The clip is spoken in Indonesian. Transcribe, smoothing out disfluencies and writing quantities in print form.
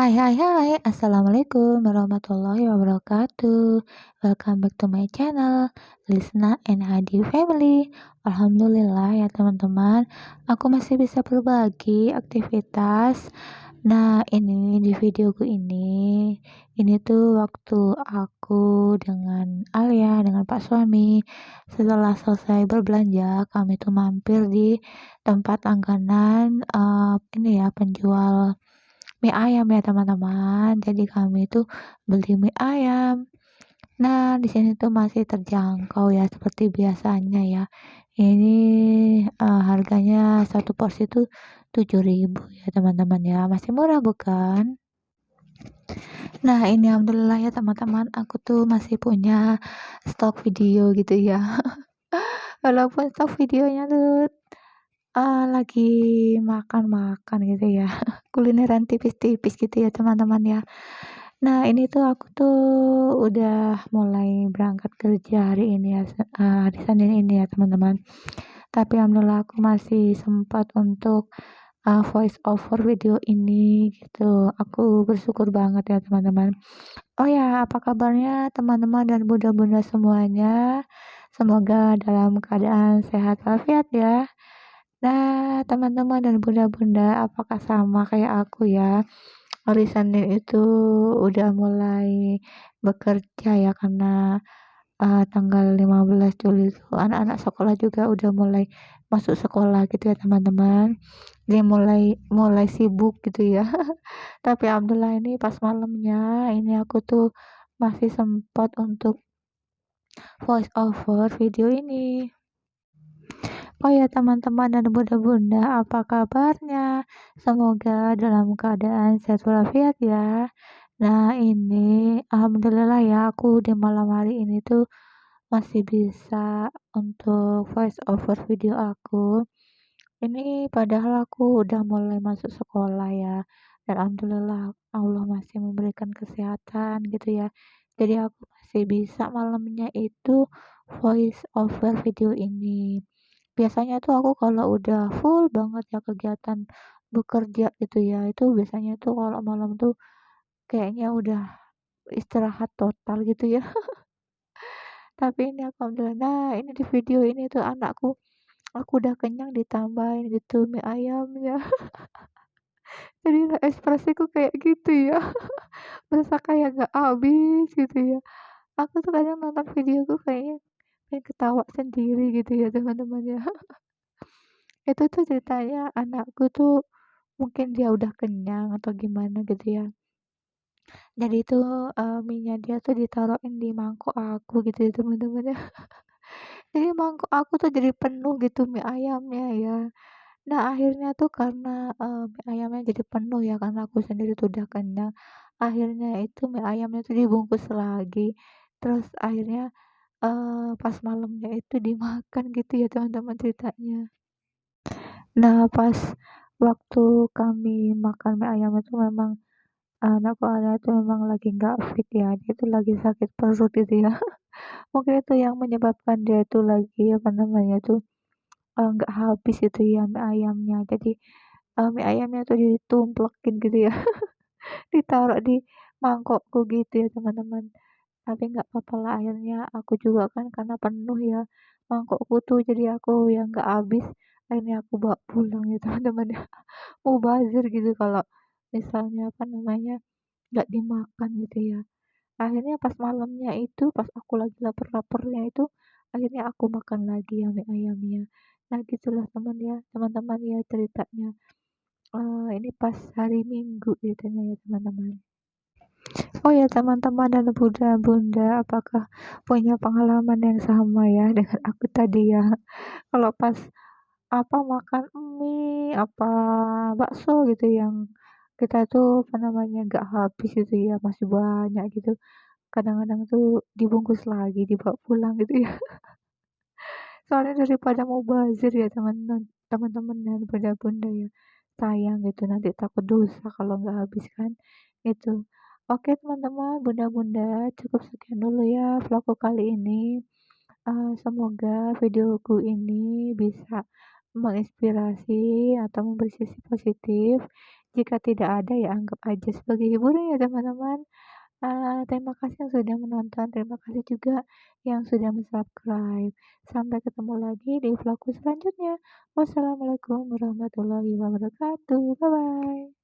Hai hai hai, Assalamualaikum warahmatullahi wabarakatuh. Welcome back to my channel, Lisna and Hadi Family. Alhamdulillah ya teman-teman, aku masih bisa berbagi aktivitas. Nah, di videoku ini tuh waktu aku dengan Alia, dengan Pak suami, setelah selesai berbelanja, kami tuh mampir di tempat langganan, ini ya, penjual mie ayam ya teman-teman. Jadi kami tuh beli mie ayam. Nah, di sini tuh masih terjangkau ya seperti biasanya ya. Ini harganya satu porsi tuh 7.000 ya teman-teman ya. Masih murah bukan? Nah, ini alhamdulillah ya teman-teman, aku tuh masih punya stok video gitu ya. Walaupun stok videonya tuh lagi makan-makan gitu ya. Kulineran tipis-tipis gitu ya teman-teman ya. Nah, ini tuh aku tuh udah mulai berangkat kerja hari ini ya, hari Senin ini ya, teman-teman. Tapi alhamdulillah aku masih sempat untuk, voice over video ini gitu. Aku bersyukur banget ya, teman-teman. Oh ya, apa kabarnya teman-teman dan bunda-bunda semuanya? Semoga dalam keadaan sehat walafiat ya. Nah, teman-teman dan bunda-bunda, apakah sama kayak aku ya? Hari Senin itu udah mulai bekerja ya karena, tanggal 15 Juli itu anak-anak sekolah juga udah mulai masuk sekolah gitu ya teman-teman. Dia mulai mulai sibuk gitu ya. Tapi alhamdulillah ini pas malamnya ini aku tuh masih sempat untuk voice over video ini. Oh ya teman-teman dan bunda-bunda, apa kabarnya? Semoga dalam keadaan sehat walafiat ya. Nah, ini alhamdulillah ya aku di malam hari ini tuh masih bisa untuk voice over video aku. Ini padahal aku udah mulai masuk sekolah ya. Dan alhamdulillah Allah masih memberikan kesehatan gitu ya. Jadi aku masih bisa malamnya itu voice over video ini. Biasanya tuh aku kalau udah full banget ya kegiatan bekerja gitu ya, itu biasanya tuh kalau malam tuh kayaknya udah istirahat total gitu ya. Tapi ini alhamdulillah, nah ini di video ini tuh aku udah kenyang ditambahin gitu mie ayamnya. Jadi ekspresiku kayak gitu ya, berasa kayak gak habis gitu ya. Aku tuh kadang nonton videoku kayaknya pengen ketawa sendiri gitu ya teman-teman ya. Itu tuh ceritanya anakku tuh mungkin dia udah kenyang atau gimana gitu ya. Jadi itu, mie-nya dia tuh ditaruhin di mangkok aku gitu ya teman-teman ya. Jadi mangkok aku tuh jadi penuh gitu mie ayamnya ya. Nah akhirnya tuh karena, mie ayamnya jadi penuh ya karena aku sendiri tuh udah kenyang, akhirnya itu mie ayamnya tuh dibungkus lagi. Terus akhirnya, pas malamnya itu dimakan gitu ya teman-teman ceritanya. Nah pas waktu kami makan mie ayam itu memang anakku Alia itu memang lagi nggak fit ya, dia itu lagi sakit perut gitu ya. Mungkin itu yang menyebabkan dia itu lagi, apa namanya tuh, nggak habis itu ya mie ayamnya. Jadi, mie ayamnya tuh ditumplekin gitu ya, ditaruh di mangkokku gitu ya teman-teman. Tapi nggak apa lah akhirnya aku juga kan karena penuh ya mangkokku tuh, jadi aku yang nggak habis, akhirnya aku bawa pulang ya teman-teman ya. Mubazir gitu kalau misalnya, apa namanya, nggak dimakan gitu ya. Akhirnya pas malamnya itu, pas aku lagi lapar-laparnya itu, akhirnya aku makan lagi ya mie ayamnya. Nah gitulah teman-teman ya ceritanya. Ini pas hari Minggu ceritanya ya teman-teman. Oh ya teman-teman dan bunda-bunda, apakah punya pengalaman yang sama ya dengan aku tadi ya? Kalau pas makan mie, bakso gitu yang kita tuh, apa namanya, nggak habis gitu ya, masih banyak gitu. Kadang-kadang tuh dibungkus lagi, dibawa pulang gitu ya. Soalnya daripada mubazir ya teman-teman dan bunda-bunda ya, sayang gitu nanti takut dosa kalau nggak habis kan, itu. Oke teman-teman, bunda-bunda cukup sekian dulu ya vlogku kali ini. Semoga videoku ini bisa menginspirasi atau memberi sisi positif. Jika tidak ada ya anggap aja sebagai hiburan ya teman-teman. Terima kasih yang sudah menonton, terima kasih juga yang sudah subscribe. Sampai ketemu lagi di vlogku selanjutnya. Wassalamualaikum warahmatullahi wabarakatuh. Bye bye.